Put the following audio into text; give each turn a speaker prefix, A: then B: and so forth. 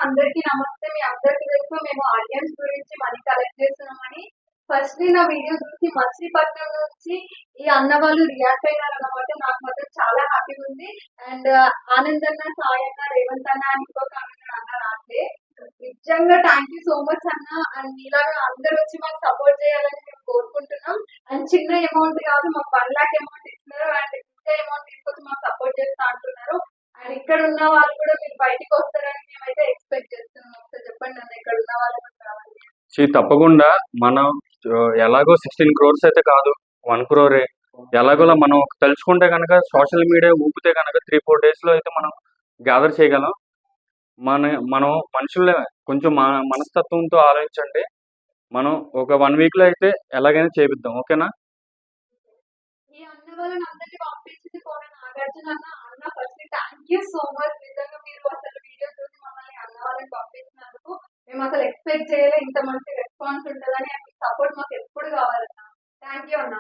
A: అందరికీ నమస్తే. మీ అందరికీ తెలుసు మేము ఆడియన్స్ గురించి మనీ కలెక్ట్ చేస్తున్నామని. ఫస్ట్‌లీ నా వీడియో చూసి మచిలీపట్నం నుంచి ఈ అన్న వాళ్ళు రియాక్ట్ అయ్యారన్నమాట. నాకు మాత్రం చాలా హ్యాపీగా ఉంది. అండ్ ఆనంద్ అన్న, సాయి అన్న, రేవంత్ అన్న అని ఇంకొక అన్న రాట్లే. నిజంగా థ్యాంక్ యూ సో మచ్ అన్న. అండ్ మీలాగా అందరూ వచ్చి మాకు సపోర్ట్ చేయాలని మేము కోరుకుంటున్నాం. అండ్ చిన్న అమౌంట్ కాదు, మాకు 1,00,000 అమౌంట్ ఇస్తున్నారు. అండ్ ఇంకా అమౌంట్ తీసుకొచ్చి మాకు సపోర్ట్ చేస్తా అంటున్నారు. అండ్ ఇక్కడ ఉన్న వాళ్ళు కూడా మీరు బయటికి వస్తారని మేమైతే ఎక్స్పెక్ట్ చేస్తున్నాం. ఒకసారి చెప్పండి అన్న, ఇక్కడ ఉన్న వాళ్ళు కూడా రావాలి.
B: తప్పకుండా మనం ఎలాగో 16 crores అయితే కాదు, 1 crore ఎలాగోలా మనం తలుచుకుంటే కనుక సోషల్ మీడియా ఊపితే కనుక 3-4 daysలో అయితే మనం గ్యాదర్ చేయగలం. మనం మనుషులే, కొంచెం మనస్తత్వంతో ఆలోచించండి. మనం ఒక 1 weekలో అయితే ఎలాగైనా చేపిద్దాం. ఓకేనా?
A: ఈ అన్న వాళ్ళని అందరినీ పంపించింది కూడా నాగార్జున అన్న. అన్న first thank you so much. నిజంగా మీరు అసలు వీడియో చూసి మమ్మల్ని అన్న వాళ్ళని పంపించినందుకు మేము అసలు ఎక్స్పెక్ట్ చేయలేదు ఇంత మంచి రెస్పాన్స్ ఉంటుందని. సపోర్ట్ మాకు ఎప్పుడు కావాలన్నా. థ్యాంక్ యూ అన్న.